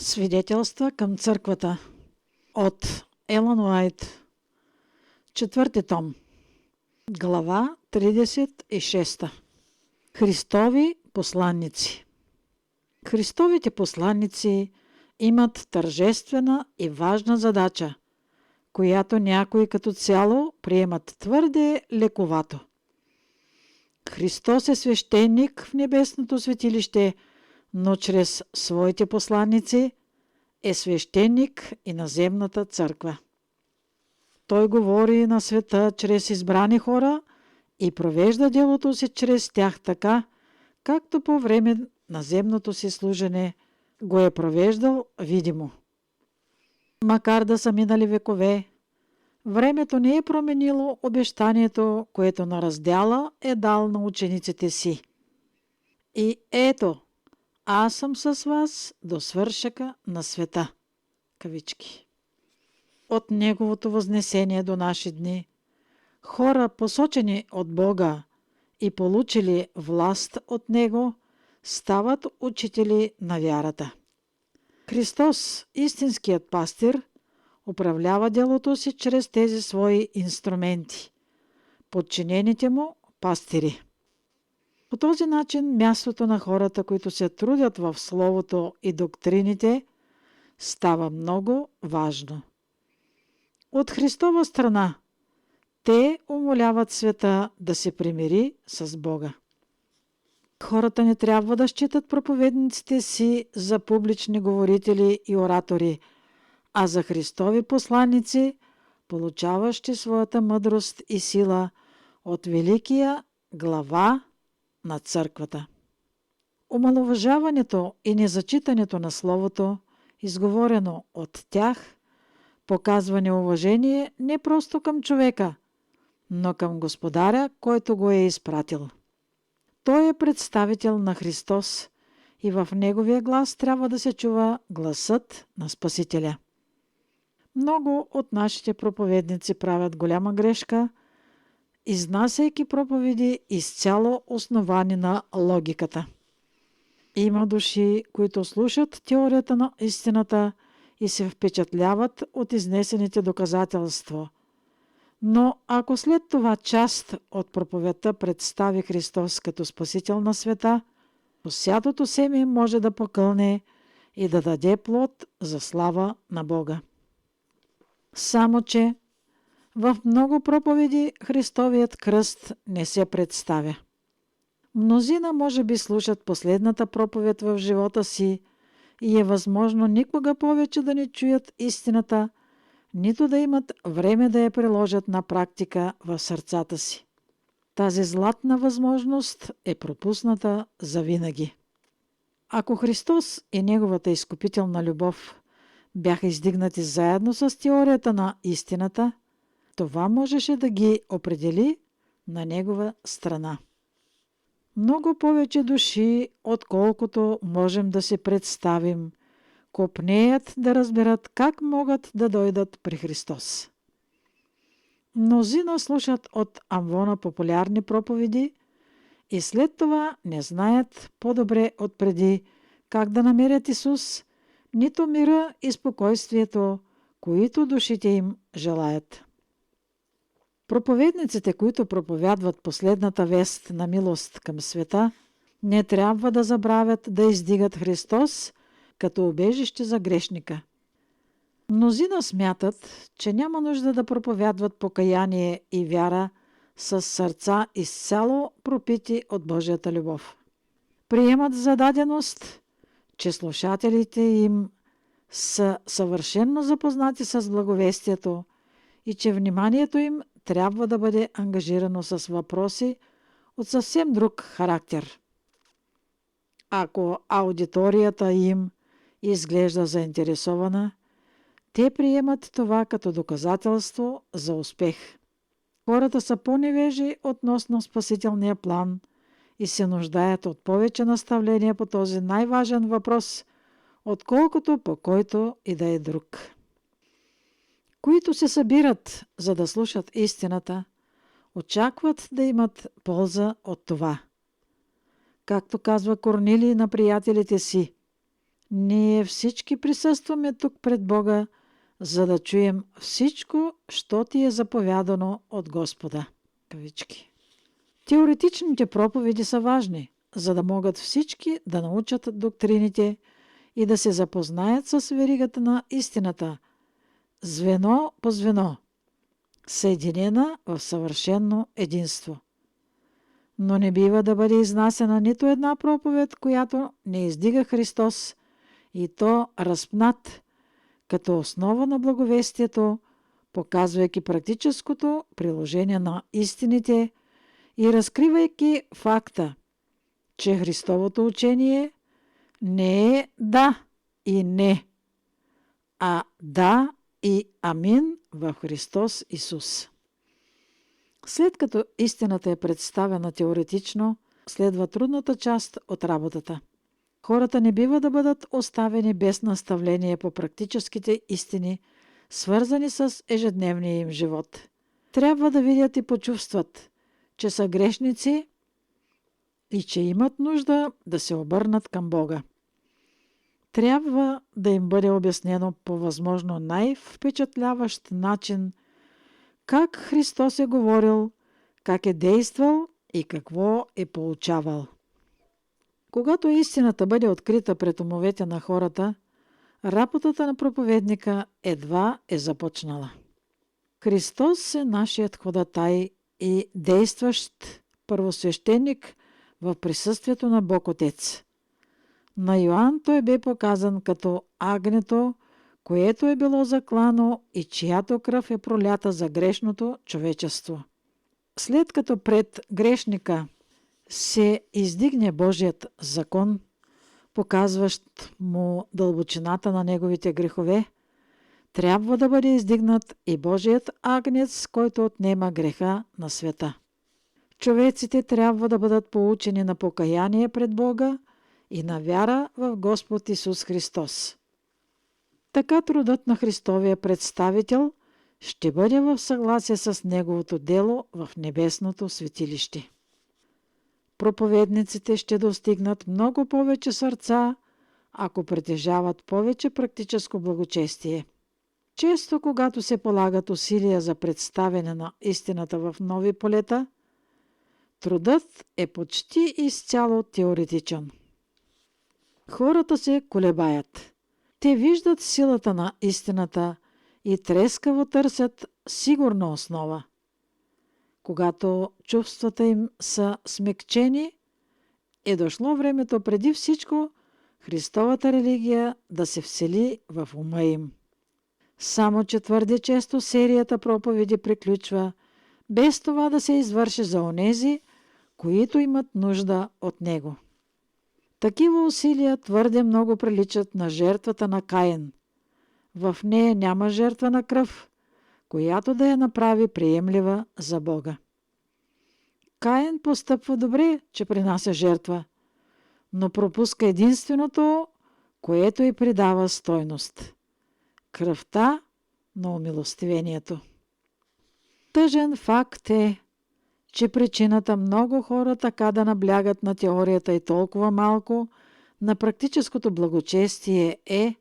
Свидетелства към църквата от Елън Уайт, 4 том, глава 36. Христови посланници. Христовите посланници имат тържествена и важна задача, която някои като цяло приемат твърде лековато. Христос е свещеник в небесното светилище, но чрез своите посланици е свещеник и на земната църква. Той говори на света чрез избрани хора и провежда делото си чрез тях така, както по време на земното си служене го е провеждал видимо. Макар да са минали векове, времето не е променило обещанието, което на раздяла е дал на учениците си. И ето, аз съм с вас до свършека на света. Кавички. От неговото възнесение до наши дни, хора, посочени от Бога и получили власт от Него, стават учители на вярата. Христос, истинският пастир, управлява делото си чрез тези свои инструменти, подчинените му пастири. По този начин мястото на хората, които се трудят в Словото и доктрините, става много важно. От Христова страна те умоляват света да се примири с Бога. Хората не трябва да считат проповедниците си за публични говорители и оратори, а за Христови посланици, получаващи своята мъдрост и сила от великия глава на църквата. Омаловажаването и незачитането на Словото, изговорено от тях, показва неуважение не просто към човека, но към Господаря, който го е изпратил. Той е представител на Христос и в неговия глас трябва да се чува гласът на Спасителя. Много от нашите проповедници правят голяма грешка, изнасяйки проповеди изцяло основани на логиката. Има души, които слушат теорията на истината и се впечатляват от изнесените доказателства. Но ако след това част от проповедта представи Христос като Спасител на света, посятото семе може да покълне и да даде плод за слава на Бога. Само че в много проповеди Христовият кръст не се представя. Мнозина може би слушат последната проповед в живота си и е възможно никога повече да не чуят истината, нито да имат време да я приложат на практика в сърцата си. Тази златна възможност е пропусната завинаги. Ако Христос и Неговата изкупителна любов бяха издигнати заедно с теорията на истината, това можеше да ги определи на Негова страна. Много повече души, отколкото можем да си представим, копнеят да разберат как могат да дойдат при Христос. Мнозина слушат от амвона популярни проповеди и след това не знаят по-добре отпреди как да намерят Исус, нито мира и спокойствието, които душите им желаят. Проповедниците, които проповядват последната вест на милост към света, не трябва да забравят да издигат Христос като убежище за грешника. Мнозина смятат, че няма нужда да проповядват покаяние и вяра с сърца изцяло пропити от Божията любов. Приемат за даденост, че слушателите им са съвършенно запознати с благовестието и че вниманието им трябва да бъде ангажирано с въпроси от съвсем друг характер. Ако аудиторията им изглежда заинтересована, те приемат това като доказателство за успех. Хората са по-невежи относно спасителния план и се нуждаят от повече наставления по този най-важен въпрос, отколкото по който и да е друг. Които се събират, за да слушат истината, очакват да имат полза от това. Както казва Корнилий на приятелите си, Ние всички присъстваме тук пред Бога, за да чуем всичко, що ти е заповядано от Господа. Кавички. Теоретичните проповеди са важни, за да могат всички да научат доктрините и да се запознаят с веригата на истината, звено по звено, съединена в съвършено единство. Но не бива да бъде изнасена нито една проповед, която не издига Христос, и то разпнат, като основа на благовестието, показвайки практическото приложение на истините и разкривайки факта, че Христовото учение не е да и не, а да и амин в Христос Исус. След като истината е представена теоретично, следва трудната част от работата. Хората не бива да бъдат оставени без наставление по практическите истини, свързани с ежедневния им живот. Трябва да видят и почувстват, че са грешници и че имат нужда да се обърнат към Бога. Трябва да им бъде обяснено по възможно най-впечатляващ начин как Христос е говорил, как е действал и какво е получавал. Когато истината бъде открита пред умовете на хората, работата на проповедника едва е започнала. Христос е нашият ходатай и действащ първосвещеник в присъствието на Бог Отец. На Йоан той бе показан като агнето, което е било заклано и чиято кръв е пролята за грешното човечество. След като пред грешника се издигне Божият закон, показващ му дълбочината на неговите грехове, трябва да бъде издигнат и Божият агнец, който отнема греха на света. Човеците трябва да бъдат поучени на покаяние пред Бога и на вяра в Господ Исус Христос. Така трудът на Христовия представител ще бъде в съгласие с Неговото дело в небесното светилище. Проповедниците ще достигнат много повече сърца, ако притежават повече практическо благочестие. Често, когато се полагат усилия за представяне на истината в нови полета, трудът е почти изцяло теоретичен. Хората се колебаят. Те виждат силата на истината и трескаво търсят сигурна основа. Когато чувствата им са смекчени, е дошло времето преди всичко Христовата религия да се всели в ума им. Само че твърде често серията проповеди приключва, без това да се извърши за онези, които имат нужда от него. Такива усилия твърде много приличат на жертвата на Каин. В нея няма жертва на кръв, която да я направи приемлива за Бога. Каин постъпва добре, че принася жертва, но пропуска единственото, което й придава стойност – кръвта на умилостивението. Тъжен факт е, че причината много хора така да наблягат на теорията и толкова малко на практическото благочестие е,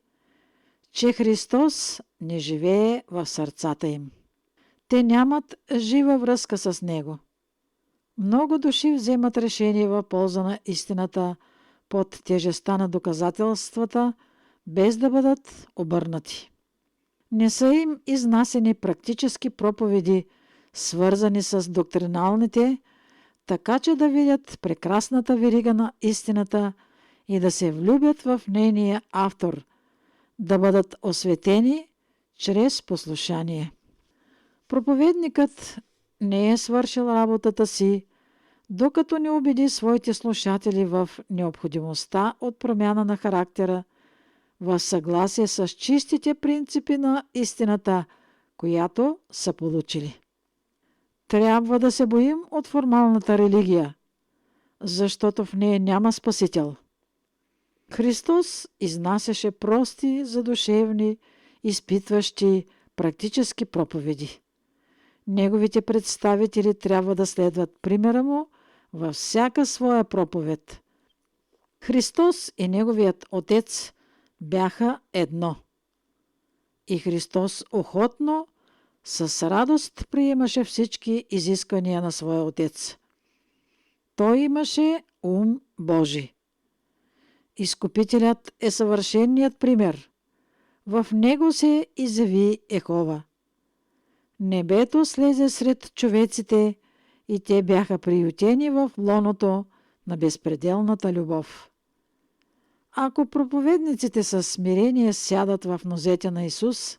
че Христос не живее в сърцата им. Те нямат жива връзка с Него. Много души вземат решение в полза на истината под тежестта на доказателствата, без да бъдат обърнати. Не са им изнасени практически проповеди, свързани с доктриналните, така че да видят прекрасната верига на истината и да се влюбят в нейния автор, да бъдат осветени чрез послушание. Проповедникът не е свършил работата си, докато не убеди своите слушатели в необходимостта от промяна на характера, в съгласие с чистите принципи на истината, която са получили. Трябва да се боим от формалната религия, защото в нея няма Спасител. Христос изнасяше прости, задушевни, изпитващи практически проповеди. Неговите представители трябва да следват примера му във всяка своя проповед. Христос и Неговият Отец бяха едно. И Христос охотно, с радост приемаше всички изисквания на своя Отец. Той имаше ум Божий. Изкупителят е съвършеният пример. В него се изяви Ехова. Небето слезе сред човеците и те бяха приютени в лоното на безпределната любов. Ако проповедниците със смирение сядат в нозете на Исус,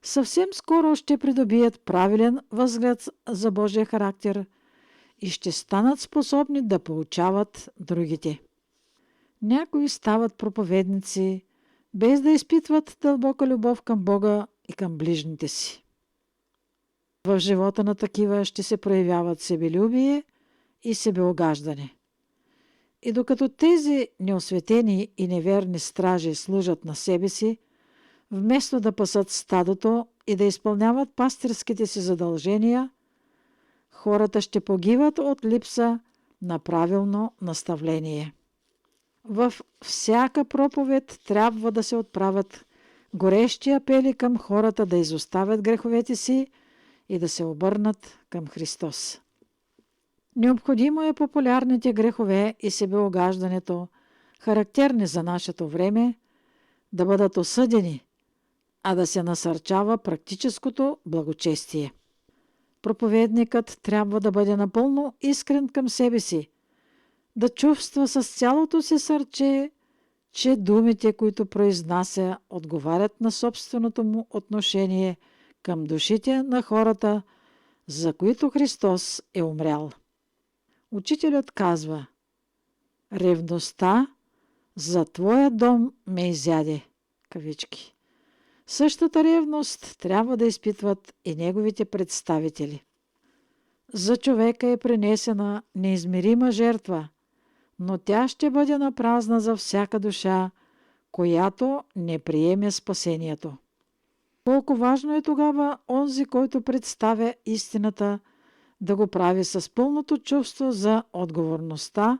съвсем скоро ще придобият правилен възглед за Божия характер и ще станат способни да поучават другите. Някои стават проповедници, без да изпитват дълбока любов към Бога и към ближните си. В живота на такива ще се проявяват себелюбие и себеогаждане. И докато тези неосветени и неверни стражи служат на себе си, вместо да пасат стадото и да изпълняват пастирските си задължения, хората ще погиват от липса на правилно наставление. В всяка проповед трябва да се отправят горещи апели към хората да изоставят греховете си и да се обърнат към Христос. Необходимо е популярните грехове и себеогаждането, характерни за нашето време, да бъдат осъдени, а да се насърчава практическото благочестие. Проповедникът трябва да бъде напълно искрен към себе си, да чувства с цялото си сърце, че думите, които произнася, отговарят на собственото му отношение към душите на хората, за които Христос е умрял. Учителят казва: ревността за твоя дом ме изяде. Кавички. Същата ревност трябва да изпитват и неговите представители. За човека е принесена неизмерима жертва, но тя ще бъде напразна за всяка душа, която не приеме спасението. Колко важно е тогава онзи, който представя истината, да го прави с пълното чувство за отговорността,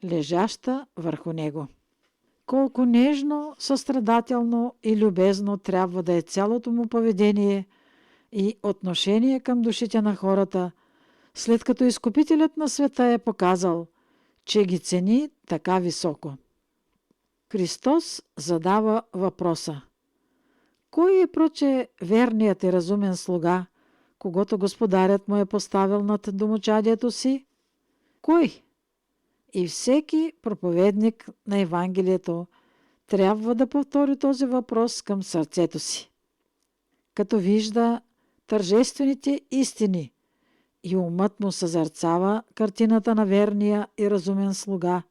лежаща върху него. Колко нежно, състрадателно и любезно трябва да е цялото му поведение и отношение към душите на хората, след като Изкупителят на света е показал, че ги цени така високо. Христос задава въпроса: кой е проче верният и разумен слуга, когато господарят му е поставил над домочадието си? Кой? И всеки проповедник на Евангелието трябва да повтори този въпрос към сърцето си. Като вижда тържествените истини и умът му съзерцава картината на верния и разумен слуга,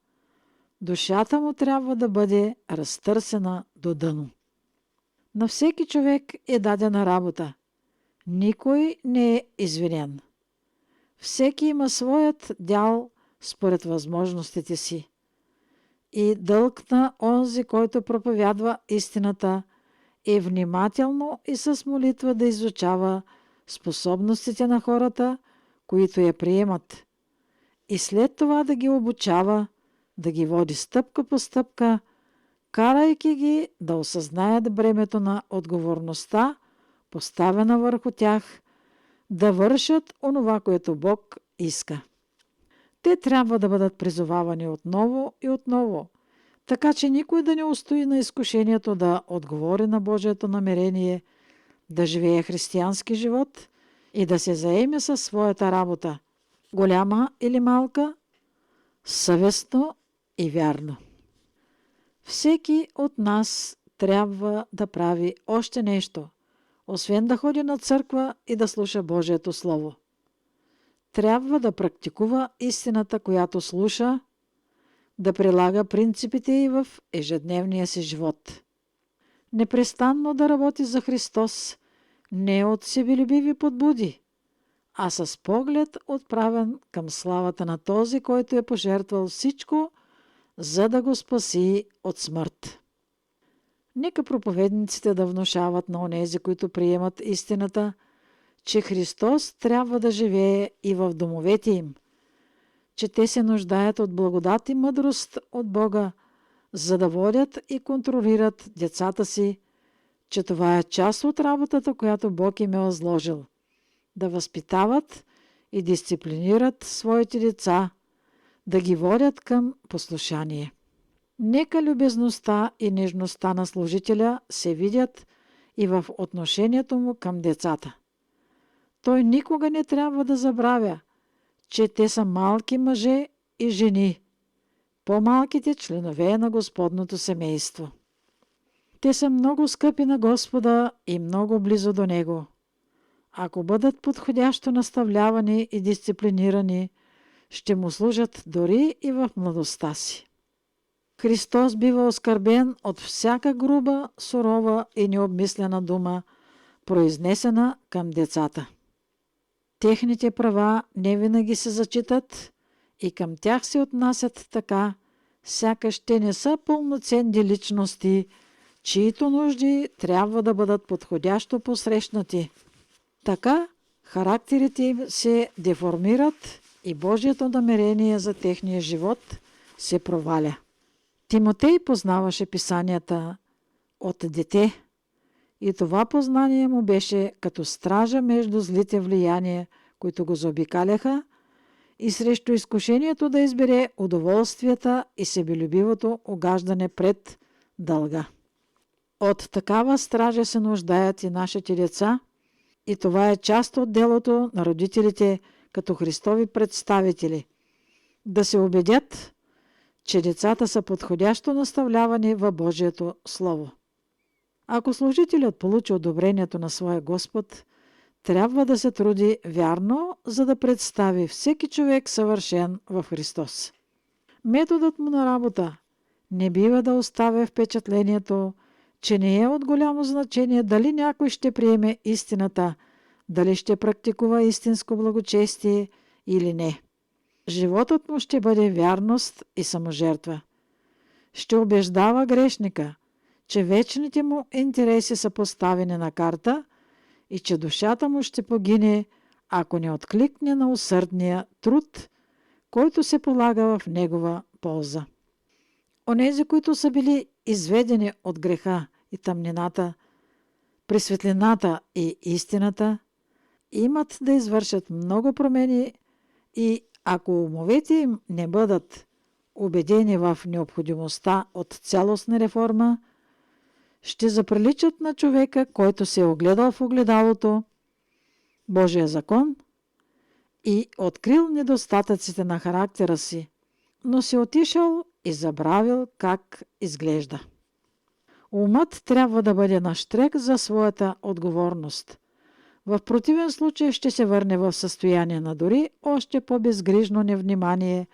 душата му трябва да бъде разтърсена до дъно. На всеки човек е дадена работа. Никой не е извинен. Всеки има своят дял според възможностите си. И дълг на онзи, който проповядва истината, е внимателно и с молитва да изучава способностите на хората, които я приемат, и след това да ги обучава, да ги води стъпка по стъпка, карайки ги да осъзнаят бремето на отговорността, поставена върху тях, да вършат онова, което Бог иска. Те трябва да бъдат призовавани отново и отново, така че никой да не устои на изкушението да отговори на Божието намерение, да живее християнски живот и да се заеме със своята работа, голяма или малка, съвестно и вярно. Всеки от нас трябва да прави още нещо, освен да ходи на църква и да слуша Божието Слово. Трябва да практикува истината, която слуша, да прилага принципите й в ежедневния си живот. Непрестанно да работи за Христос, не от себелюбиви подбуди, а с поглед отправен към славата на този, който е пожертвал всичко, за да го спаси от смърт. Нека проповедниците да внушават на онези, които приемат истината, че Христос трябва да живее и в домовете им, че те се нуждаят от благодат и мъдрост от Бога, за да водят и контролират децата си, че това е част от работата, която Бог им е възложил. Да възпитават и дисциплинират своите деца, да ги водят към послушание. Нека любезността и нежността на служителя се видят и в отношението му към децата. Той никога не трябва да забравя, че те са малки мъже и жени, по-малките членове на Господното семейство. Те са много скъпи на Господа и много близо до Него. Ако бъдат подходящо наставлявани и дисциплинирани, ще му служат дори и в младостта си. Христос бива оскърбен от всяка груба, сурова и необмислена дума, произнесена към децата. Техните права не винаги се зачитат и към тях се отнасят така, сякаш те не са пълноценни личности, чието нужди трябва да бъдат подходящо посрещнати. Така характерите им се деформират и Божието намерение за техния живот се проваля. Тимотей познаваше писанията от дете и това познание му беше като стража между злите влияния, които го заобикаляха, и срещу изкушението да избере удоволствията и себелюбивото угаждане пред дълга. От такава стража се нуждаят и нашите деца, и това е част от делото на родителите като Христови представители. Да се убедят, че децата са подходящо наставлявани във Божието Слово. Ако служителят получи одобрението на своя Господ, трябва да се труди вярно, за да представи всеки човек съвършен в Христос. Методът му на работа не бива да оставя впечатлението, че не е от голямо значение дали някой ще приеме истината, дали ще практикува истинско благочестие или не. Животът му ще бъде вярност и саможертва. Ще убеждава грешника, че вечните му интереси са поставени на карта и че душата му ще погине, ако не откликне на усърдния труд, който се полага в негова полза. Онези, които са били изведени от греха и тъмнината, при светлината и истината, имат да извършат много промени и ако умовете им не бъдат убедени в необходимостта от цялостна реформа, ще заприличат на човека, който се е огледал в огледалото, Божия закон, и открил недостатъците на характера си, но се отишъл и забравил как изглежда. Умът трябва да бъде нащрек за своята отговорност. В противен случай ще се върне в състояние на дори още по-безгрижно невнимание,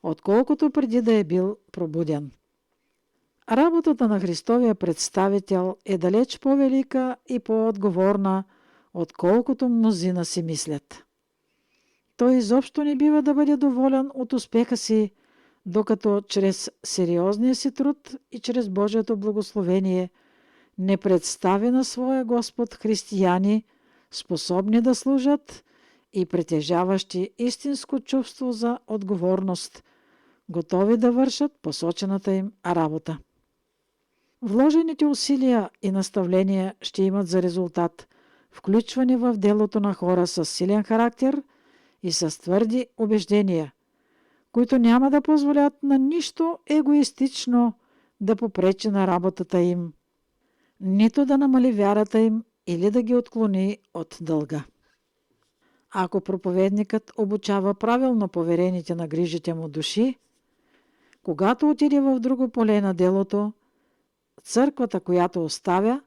отколкото преди да е бил пробуден. Работата на Христовия представител е далеч по-велика и по-отговорна, отколкото мнозина си мислят. Той изобщо не бива да бъде доволен от успеха си, докато чрез сериозния си труд и чрез Божието благословение не представи на своя Господ християни, способни да служат и притежаващи истинско чувство за отговорност, готови да вършат посочената им работа. Вложените усилия и наставления ще имат за резултат включване в делото на хора с силен характер и с твърди убеждения, които няма да позволят на нищо егоистично да попречи на работата им, нито да намали вярата им или да ги отклони от дълга. Ако проповедникът обучава правилно поверените на грижите му души, когато отиде в друго поле на делото, църквата, която оставя,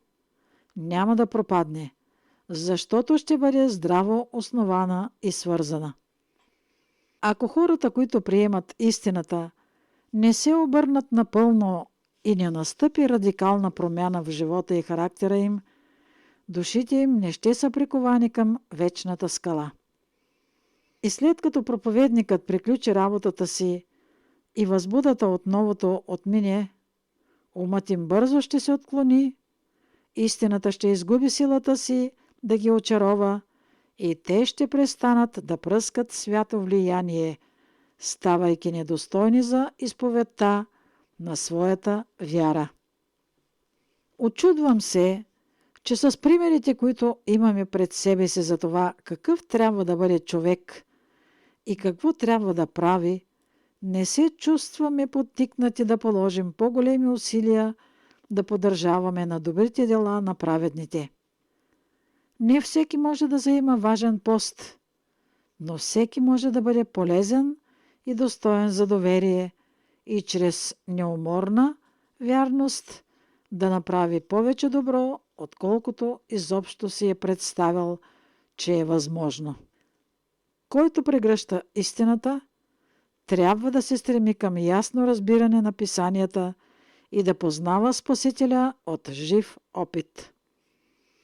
няма да пропадне, защото ще бъде здраво основана и свързана. Ако хората, които приемат истината, не се обърнат напълно и не настъпи радикална промяна в живота и характера им, душите им не ще са приковани към вечната скала. И след като проповедникът приключи работата си и възбудата от новото отмине, умът им бързо ще се отклони, истината ще изгуби силата си да ги очарова и те ще престанат да пръскат свято влияние, ставайки недостойни за изповедта на своята вяра. Очудвам се, че с примерите, които имаме пред себе си за това какъв трябва да бъде човек и какво трябва да прави, не се чувстваме подтикнати да положим по-големи усилия да поддържаваме на добрите дела на праведните. Не всеки може да заема важен пост, но всеки може да бъде полезен и достоен за доверие и чрез неуморна вярност да направи повече добро, отколкото изобщо си е представил, че е възможно. Който прегръща истината, трябва да се стреми към ясно разбиране на писанията и да познава Спасителя от жив опит.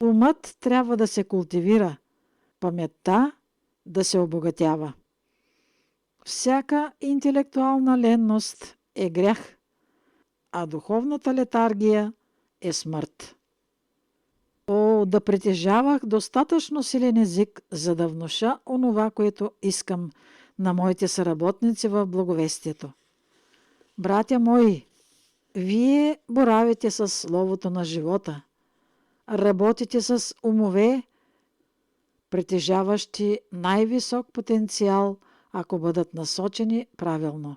Умът трябва да се култивира, паметта да се обогатява. Всяка интелектуална ленност е грях, а духовната летаргия е смърт. О, да притежавах достатъчно силен език, за да внуша онова, което искам на моите съработници в благовестието. Братя мои, вие боравите с словото на живота, работите с умове, притежаващи най-висок потенциал, ако бъдат насочени правилно.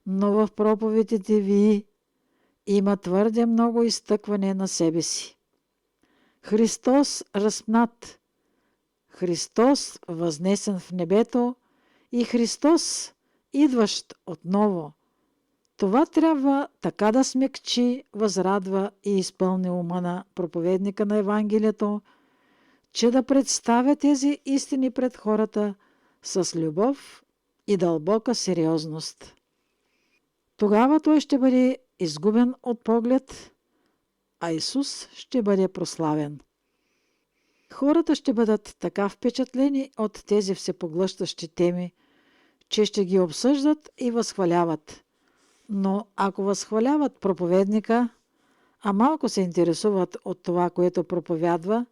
Но в проповедите ви има твърде много изтъкване на себе си. Христос разпнат, Христос възнесен в небето и Христос идващ отново. Това трябва така да смекчи, възрадва и изпълни ума на проповедника на Евангелието, че да представя тези истини пред хората с любов и дълбока сериозност. Тогава той ще бъде изгубен от поглед, а Исус ще бъде прославен. Хората ще бъдат така впечатлени от тези всепоглъщащи теми, че ще ги обсъждат и възхваляват. Но ако възхваляват проповедника, а малко се интересуват от това, което проповядва,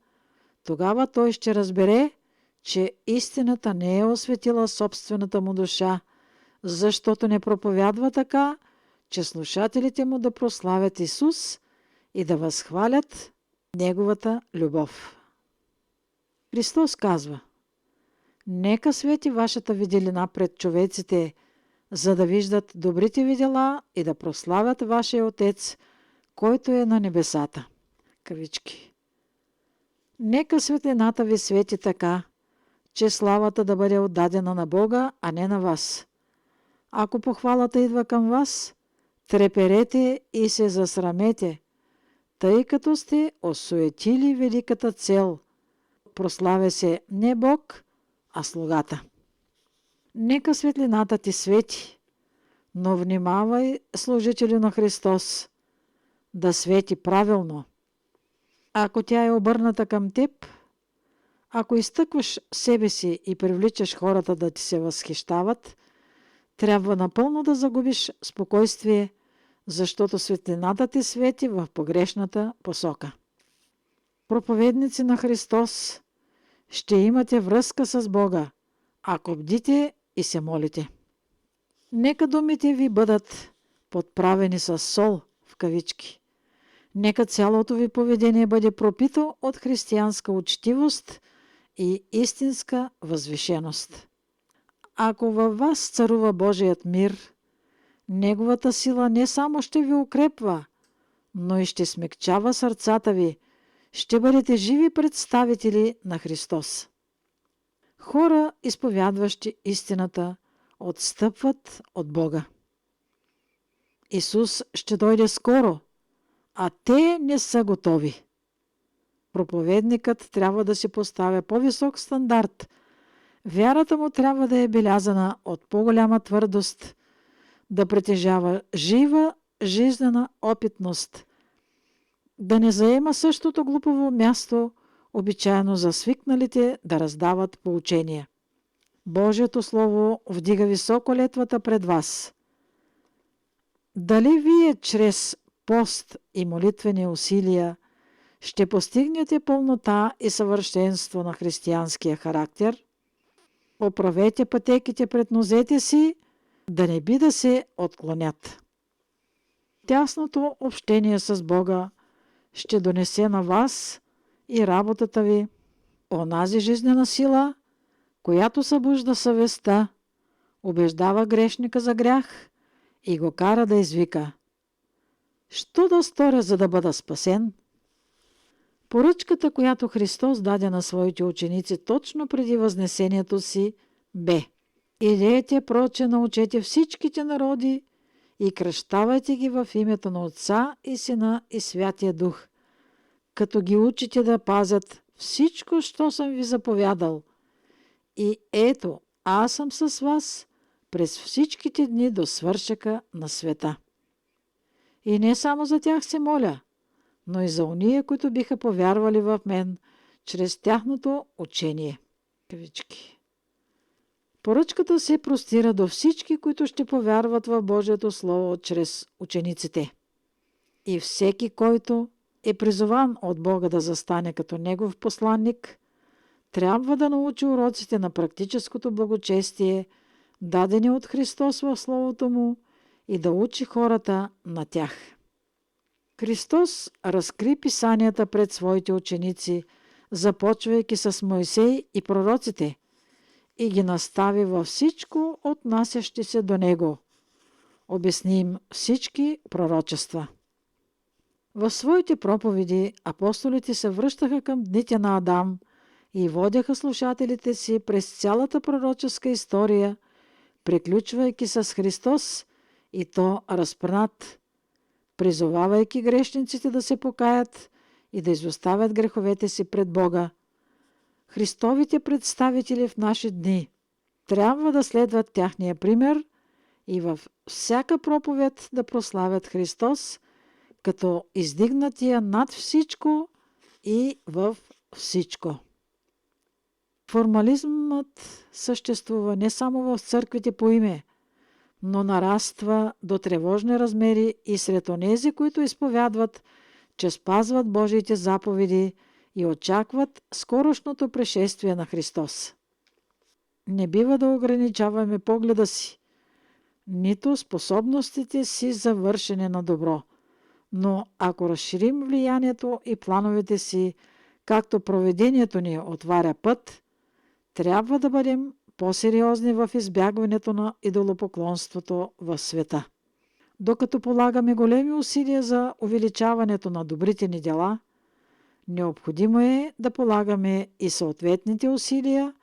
тогава той ще разбере, че истината не е осветила собствената му душа, защото не проповядва така, че слушателите му да прославят Исус и да възхвалят Неговата любов. Христос казва: нека свети вашата виделина пред човеците, за да виждат добрите ви дела и да прославят вашия Отец, който е на небесата. Кавички. Нека светлината ви свети така, че славата да бъде отдадена на Бога, а не на вас. Ако похвалата идва към вас, треперете и се засрамете, тъй като сте осуетили великата цел. Прославя се не Бог, а слугата. Нека светлината ти свети, но внимавай, служители на Христос, да свети правилно. Ако тя е обърната към теб, ако изтъкваш себе си и привличаш хората да ти се възхищават, трябва напълно да загубиш спокойствие, защото светлината ти свети в погрешната посока. Проповедници на Христос, ще имате връзка с Бога, ако бдите и се молите. Нека думите ви бъдат подправени с сол, в кавички. Нека цялото ви поведение бъде пропито от християнска учтивост и истинска възвишеност. Ако във вас царува Божият мир, Неговата сила не само ще ви укрепва, но и ще смекчава сърцата ви, ще бъдете живи представители на Христос. Хора, изповядващи истината, отстъпват от Бога. Исус ще дойде скоро, а те не са готови. Проповедникът трябва да си поставя по-висок стандарт. Вярата му трябва да е белязана от по-голяма твърдост, да притежава жива, жизнена опитност, да не заема същото глупаво място, обичайно за свикналите да раздават поучения. Божието Слово вдига високо летвата пред вас. Дали вие чрез пост и молитвени усилия ще постигнете пълнота и съвършенство на християнския характер? Оправете пътеките пред нозете си, да не би да се отклонят. Тясното общение с Бога ще донесе на вас и работата ви онази жизнена сила, която събужда съвестта, убеждава грешника за грях и го кара да извика: що да сторя, за да бъда спасен? Поръчката, която Христос даде на своите ученици точно преди възнесението си, бе: идете, проче, научете всичките народи и кръщавайте ги в името на Отца и Сина и Святия Дух, като ги учите да пазят всичко, що съм ви заповядал. И ето, аз съм с вас през всичките дни до свършека на света. И не само за тях се моля, но и за ония, които биха повярвали в мен чрез тяхното учение. Кавички. Поръчката се простира до всички, които ще повярват в Божието Слово чрез учениците. И всеки, който е призован от Бога да застане като Негов посланник, трябва да научи уроците на практическото благочестие, дадени от Христос в Словото Му, и да учи хората на тях. Христос разкри писанията пред своите ученици, започвайки с Мойсей и пророците, и ги настави във всичко, отнасящи се до Него. Обясни им всички пророчества. В своите проповеди апостолите се връщаха към дните на Адам и водеха слушателите си през цялата пророческа история, приключвайки с Христос, и то разпънат, призовавайки грешниците да се покаят и да изоставят греховете си пред Бога. Христовите представители в наши дни трябва да следват тяхния пример и във всяка проповед да прославят Христос като издигнатия над всичко и в всичко. Формализмът съществува не само в църквите по име, но нараства до тревожни размери и сред онези, които изповядват, че спазват Божиите заповеди и очакват скорошното пришествие на Христос. Не бива да ограничаваме погледа си, нито способностите си за вършене на добро, но ако разширим влиянието и плановете си, както провидението ни отваря път, трябва да бъдем по-сериозни в избягването на идолопоклонството в света. Докато полагаме големи усилия за увеличаването на добрите ни дела, необходимо е да полагаме и съответните усилия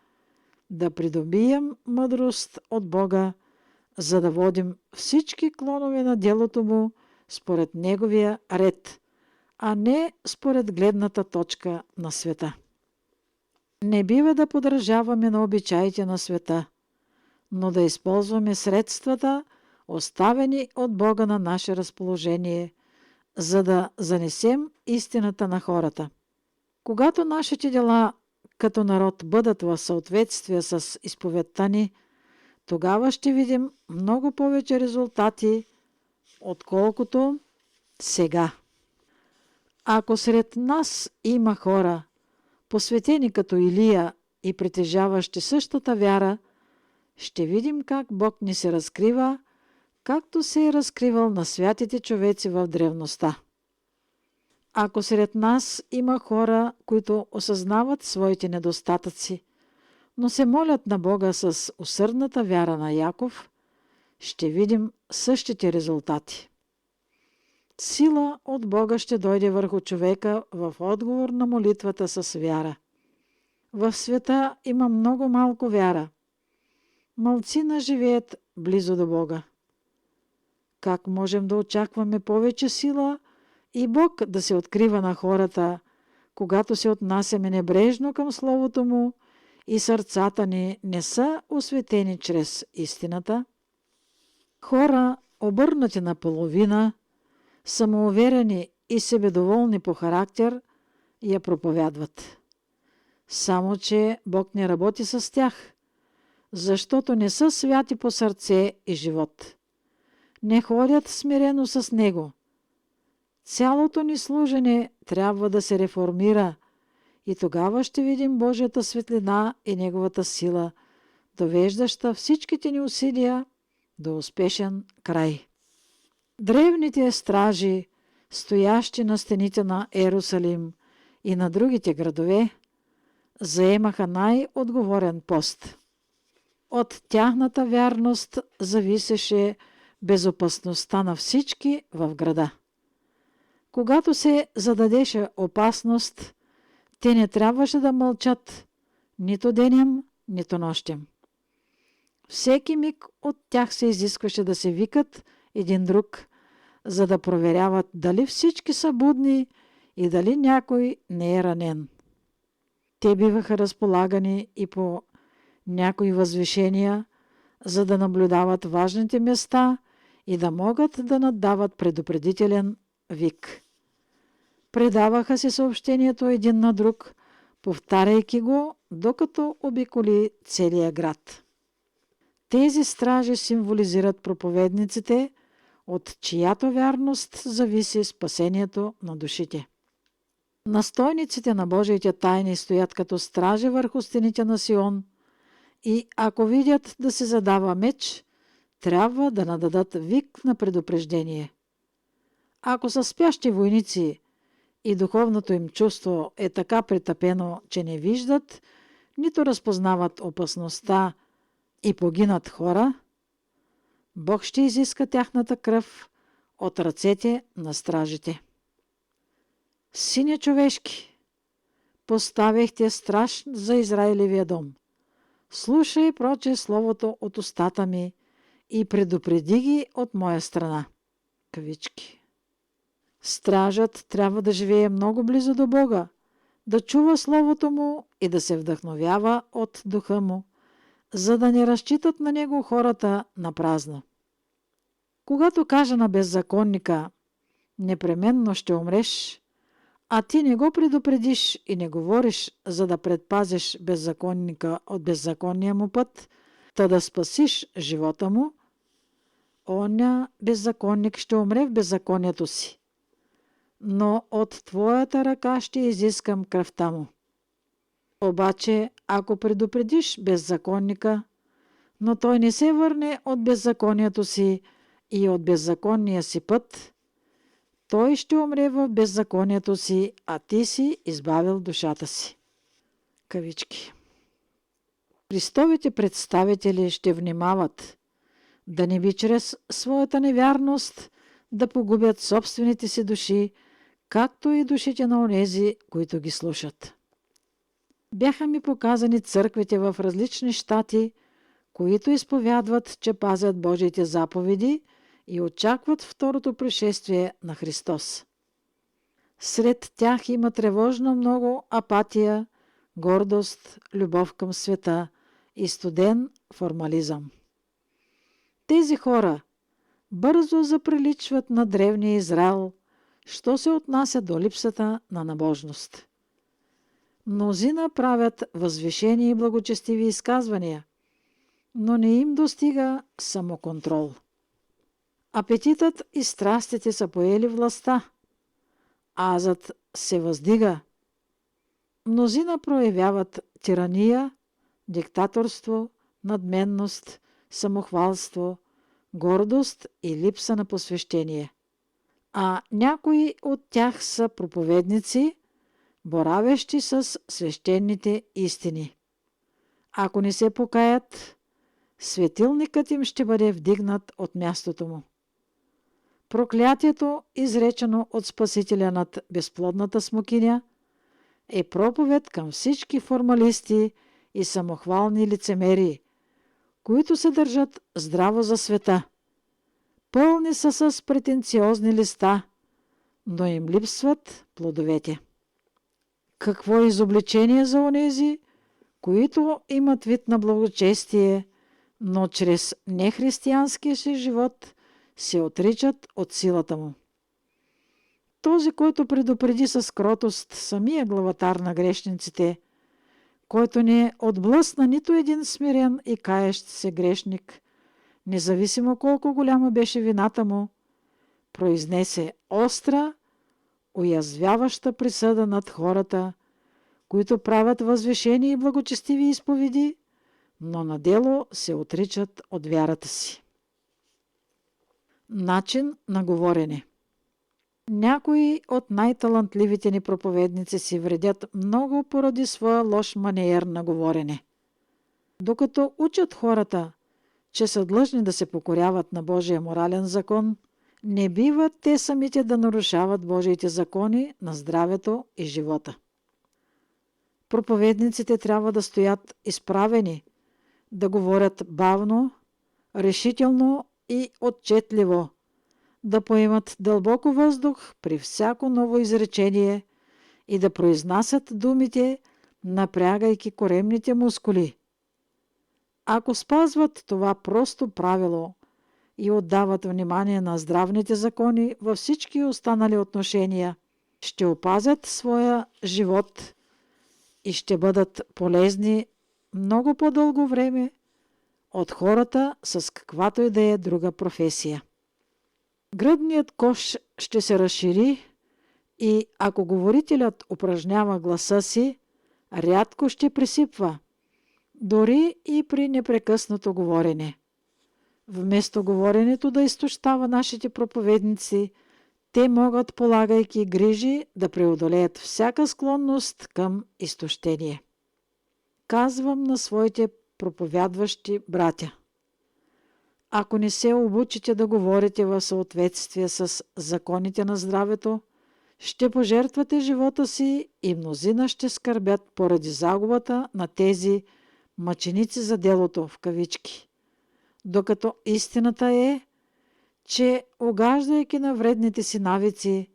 да придобием мъдрост от Бога, за да водим всички клонове на делото Му според Неговия ред, а не според гледната точка на света. Не бива да подражаваме на обичаите на света, но да използваме средствата, оставени от Бога на наше разположение, за да занесем истината на хората. Когато нашите дела като народ бъдат в съответствие с изповедта ни, тогава ще видим много повече резултати, отколкото сега. Ако сред нас има хора, посветени като Илия и притежаващи същата вяра, ще видим как Бог ни се разкрива, както се е разкривал на святите човеци в древността. Ако сред нас има хора, които осъзнават своите недостатъци, но се молят на Бога с усърдната вяра на Яков, ще видим същите резултати. Сила от Бога ще дойде върху човека в отговор на молитвата с вяра. В света има много малко вяра. Малцина живеят близо до Бога. Как можем да очакваме повече сила и Бог да се открива на хората, когато се отнасяме небрежно към Словото Му и сърцата ни не са осветени чрез истината? Хора, обърнати наполовина, самоуверени и себедоволни по характер, я проповядват. Само че Бог не работи с тях, защото не са святи по сърце и живот. Не ходят смирено с Него. Цялото ни служене трябва да се реформира и тогава ще видим Божията светлина и Неговата сила, довеждаща всичките ни усилия до успешен край. Древните стражи, стоящи на стените на Ерусалим и на другите градове, заемаха най-отговорен пост. От тяхната вярност зависеше безопасността на всички в града. Когато се зададеше опасност, те не трябваше да мълчат нито денем, нито нощем. Всеки миг от тях се изискваше да се викат един друг, за да проверяват дали всички са будни и дали някой не е ранен. Те биваха разполагани и по някои възвишения, за да наблюдават важните места и да могат да наддават предупредителен вик. Предаваха се съобщението един на друг, повтаряйки го, докато обиколи целия град. Тези стражи символизират проповедниците, от чиято вярност зависи спасението на душите. Настойниците на Божиите тайни стоят като стражи върху стените на Сион и ако видят да се задава меч, трябва да нададат вик на предупреждение. Ако са спящи войници и духовното им чувство е така притъпено, че не виждат, нито разпознават опасността и погинат хора, Бог ще изиска тяхната кръв от ръцете на стражите. Сине човешки, поставихте страж за Израилевия дом. Слушай проче словото от устата ми и предупреди ги от моя страна. Кавички. Стражът трябва да живее много близо до Бога, да чува словото му и да се вдъхновява от духа му, за да не разчитат на него хората на празно. Когато кажа на беззаконника, непременно ще умреш, а ти не го предупредиш и не говориш, за да предпазиш беззаконника от беззаконния му път, та да спасиш живота му, оня беззаконник ще умре в беззаконието си. Но от твоята ръка ще изискам кръвта му. Обаче, ако предупредиш беззаконника, но той не се върне от беззаконието си и от беззаконния си път, той ще умре в беззаконието си, а ти си избавил душата си. Кавички. Христовите представители ще внимават да не би чрез своята невярност да погубят собствените си души, както и душите на онези, които ги слушат. Бяха ми показани църквите в различни щати, които изповядват, че пазят Божиите заповеди и очакват второто пришествие на Христос. Сред тях има тревожно много апатия, гордост, любов към света и студен формализъм. Тези хора бързо заприличват на древния Израел, що се отнася до липсата на набожност. Мнозина правят възвишени и благочестиви изказвания, но не им достига самоконтрол. Апетитът и страстите са поели властта, азът се въздига. Мнозина проявяват тирания, диктаторство, надменност, самохвалство, гордост и липса на посвещение. А някои от тях са проповедници, боравещи с свещените истини. Ако не се покаят, светилникът им ще бъде вдигнат от мястото му. Проклятието, изречено от Спасителя над безплодната смокиня, е проповед към всички формалисти и самохвални лицемери, които се държат здраво за света. Пълни са с претенциозни листа, но им липсват плодовете. Какво изобличение за онези, които имат вид на благочестие, но чрез нехристиянския си живот се отричат от силата му. Този, който предупреди с кротост самия главатар на грешниците, който не отблъсна нито един смирен и каещ се грешник, независимо колко голяма беше вината му, произнесе остра, уязвяваща присъда над хората, които правят възвишени и благочестиви изповеди, но на дело се отричат от вярата си. Начин на говорене. Някои от най-талантливите ни проповедници си вредят много поради своя лош маниер на говорене. Докато учат хората, че са длъжни да се покоряват на Божия морален закон, не биват те самите да нарушават Божиите закони на здравето и живота. Проповедниците трябва да стоят изправени, да говорят бавно, решително и отчетливо, да поемат дълбоко въздух при всяко ново изречение и да произнасят думите, напрягайки коремните мускули. Ако спазват това просто правило и отдават внимание на здравните закони във всички останали отношения, ще опазят своя живот и ще бъдат полезни много по-дълго време от хората с каквато и да е друга професия. Гръдният кош ще се разшири и ако говорителят упражнява гласа си, рядко ще присипва, дори и при непрекъснато говорене. Вместо говоренето да изтощава нашите проповедници, те могат, полагайки грижи, да преодолеят всяка склонност към изтощение. Казвам на своите проповядващи братя: ако не се обучите да говорите в съответствие с законите на здравето, ще пожертвате живота си и мнозина ще скърбят поради загубата на тези мъченици за делото в кавички. Докато истината е, че огаждайки на вредните си навици,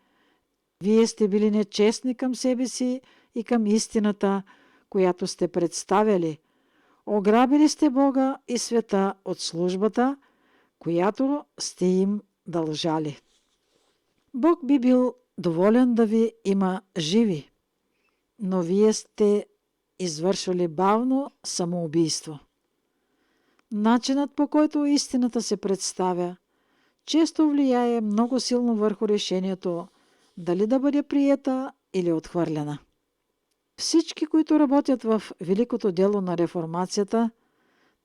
вие сте били нечестни към себе си и към истината, която сте представили. Ограбили сте Бога и света от службата, която сте им дължали. Бог би бил доволен да ви има живи, но вие сте извършвали бавно самоубийство. Начинът, по който истината се представя, често влияе много силно върху решението дали да бъде приета или отхвърлена. Всички, които работят в великото дело на реформацията,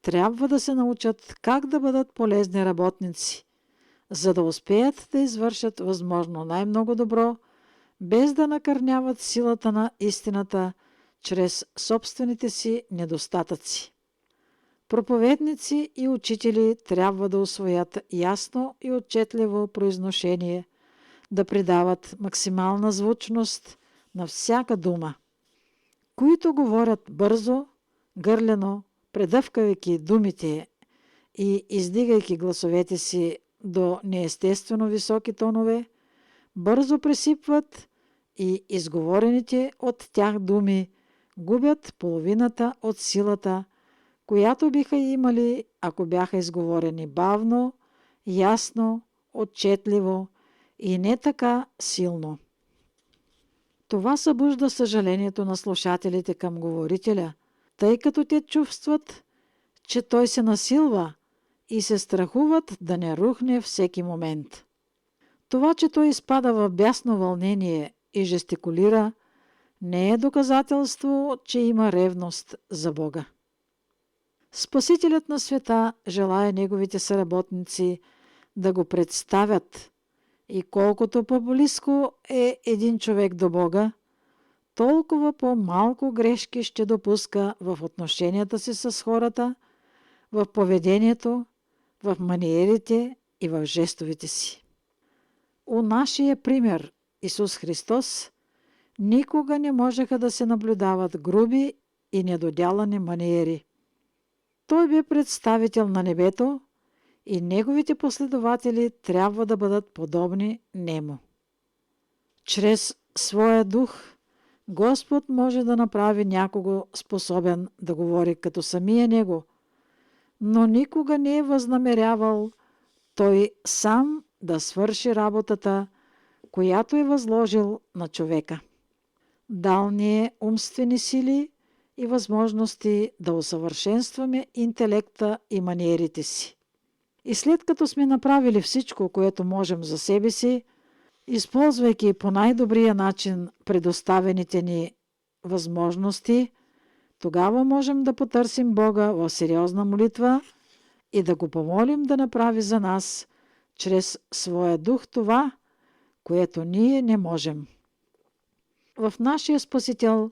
трябва да се научат как да бъдат полезни работници, за да успеят да извършат възможно най-много добро, без да накърняват силата на истината чрез собствените си недостатъци. Проповедници и учители трябва да усвоят ясно и отчетливо произношение, да придават максимална звучност на всяка дума. Които говорят бързо, гърлено, предъвкавайки думите и издигайки гласовете си до неестествено високи тонове, бързо пресипват и изговорените от тях думи губят половината от силата, която биха имали, ако бяха изговорени бавно, ясно, отчетливо и не така силно. Това събужда съжалението на слушателите към говорителя, тъй като те чувстват, че той се насилва и се страхуват да не рухне всеки момент. Това, че той изпада в бясно вълнение и жестикулира, не е доказателство, че има ревност за Бога. Спасителят на света желае неговите съработници да го представят и колкото по-близко е един човек до Бога, толкова по-малко грешки ще допуска в отношенията си с хората, в поведението, в маниерите и в жестовете си. У нашия пример Исус Христос никога не можеха да се наблюдават груби и недодялани маниери. Той бе представител на небето и неговите последователи трябва да бъдат подобни нему. Чрез своя дух Господ може да направи някого способен да говори като самия него, но никога не е възнамерявал той сам да свърши работата, която е възложил на човека. Дал ни е умствени сили и възможности да усъвършенстваме интелекта и маниерите си. И след като сме направили всичко, което можем за себе си, използвайки по най-добрия начин предоставените ни възможности, тогава можем да потърсим Бога в сериозна молитва и да го помолим да направи за нас чрез своя дух това, което ние не можем. В нашия Спасител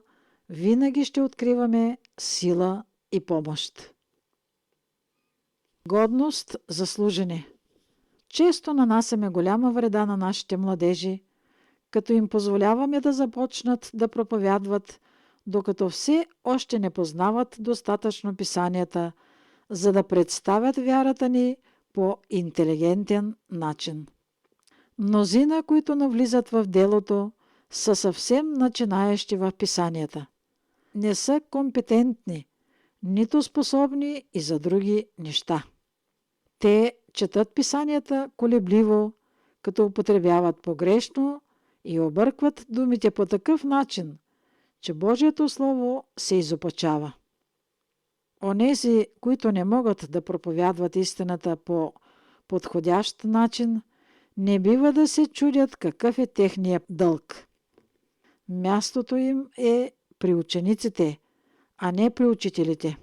винаги ще откриваме сила и помощ. Годност за служене. Често нанасяме голяма вреда на нашите младежи, като им позволяваме да започнат да проповядват, докато все още не познават достатъчно писанията, за да представят вярата ни по интелигентен начин. Мнозина, които навлизат в делото, са съвсем начинаещи в писанията. Не са компетентни, нито способни и за други неща. Те четат писанията колебливо, като употребяват погрешно и объркват думите по такъв начин, че Божието Слово се изопачава. Онези, които не могат да проповядват истината по подходящ начин, не бива да се чудят какъв е техният дълг. Мястото им е при учениците, а не при учителите.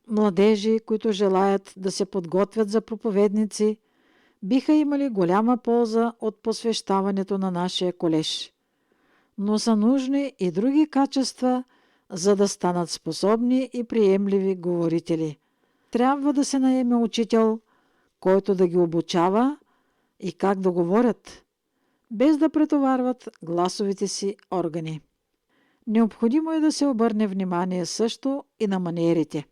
Младежи, които желаят да се подготвят за проповедници, биха имали голяма полза от посвещаването на нашия колеж. Но са нужни и други качества, за да станат способни и приемливи говорители. Трябва да се наеме учител, който да ги обучава и как да говорят, без да претоварват гласовите си органи. Необходимо е да се обърне внимание също и на маниерите.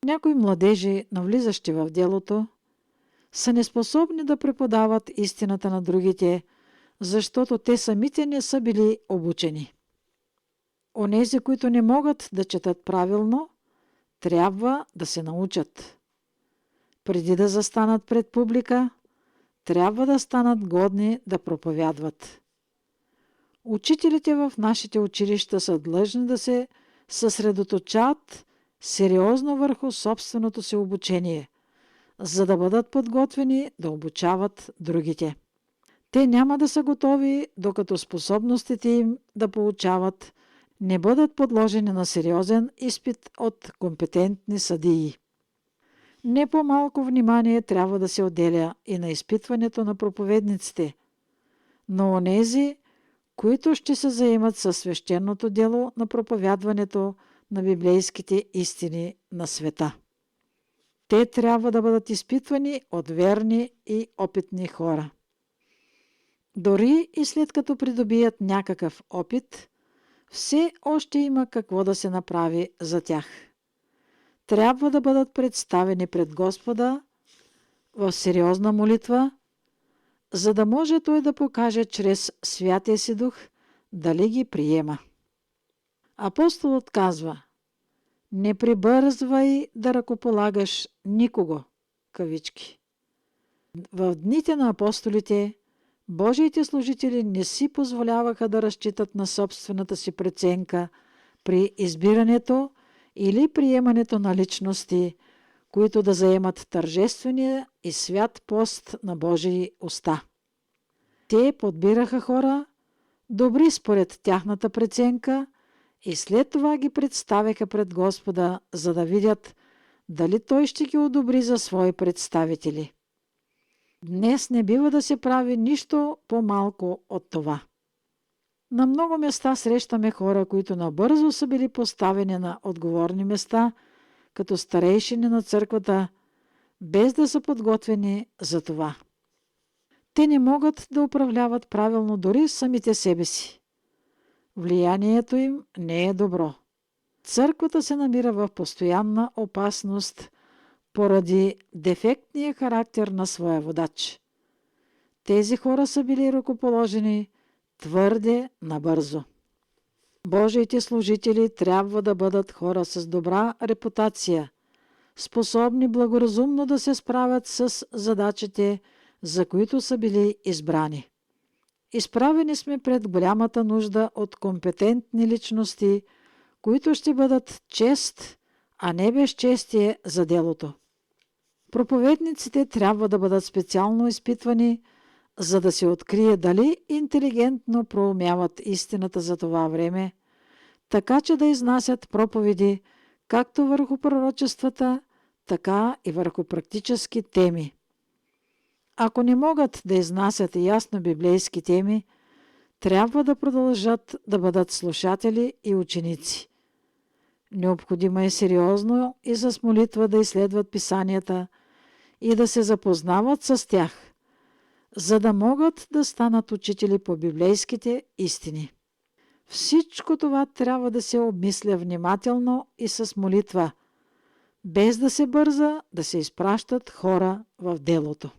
Някои младежи, навлизащи в делото, са неспособни да преподават истината на другите, защото те самите не са били обучени. Онези, които не могат да четат правилно, трябва да се научат. Преди да застанат пред публика, трябва да станат годни да проповядват. Учителите в нашите училища са длъжни да се съсредоточат сериозно върху собственото си обучение, за да бъдат подготвени да обучават другите. Те няма да са готови, докато способностите им да получават не бъдат подложени на сериозен изпит от компетентни съдии. Не по-малко внимание трябва да се отделя и на изпитването на проповедниците, но онези, които ще се заемат със свещеното дело на проповядването на библейските истини на света. Те трябва да бъдат изпитвани от верни и опитни хора. Дори и след като придобият някакъв опит, все още има какво да се направи за тях. Трябва да бъдат представени пред Господа в сериозна молитва, за да може Той да покаже чрез Святия си Дух дали ги приема. Апостолът казва: „Не прибързвай да ръкополагаш никого“. Кавички. В дните на апостолите Божиите служители не си позволяваха да разчитат на собствената си преценка при избирането или приемането на личности, които да заемат тържествения и свят пост на Божии уста. Те подбираха хора, добри според тяхната преценка, и след това ги представяха пред Господа, за да видят дали Той ще ги одобри за свои представители. Днес не бива да се прави нищо по-малко от това. На много места срещаме хора, които набързо са били поставени на отговорни места, като старейшини на църквата, без да са подготвени за това. Те не могат да управляват правилно дори самите себе си. Влиянието им не е добро. Църквата се намира в постоянна опасност поради дефектния характер на своя водач. Тези хора са били ръкоположени твърде набързо. Божиите служители трябва да бъдат хора с добра репутация, способни благоразумно да се справят с задачите, за които са били избрани. Изправени сме пред голямата нужда от компетентни личности, които ще бъдат чест, а не безчестие за делото. Проповедниците трябва да бъдат специално изпитвани, за да се открие дали интелигентно проумяват истината за това време, така че да изнасят проповеди както върху пророчествата, така и върху практически теми. ако не могат да изнасят ясно библейски теми, трябва да продължат да бъдат слушатели и ученици. Необходимо е сериозно и с молитва да изследват писанията и да се запознават с тях, за да могат да станат учители по библейските истини. Всичко това трябва да се обмисля внимателно и с молитва, без да се бърза да се изпращат хора в делото.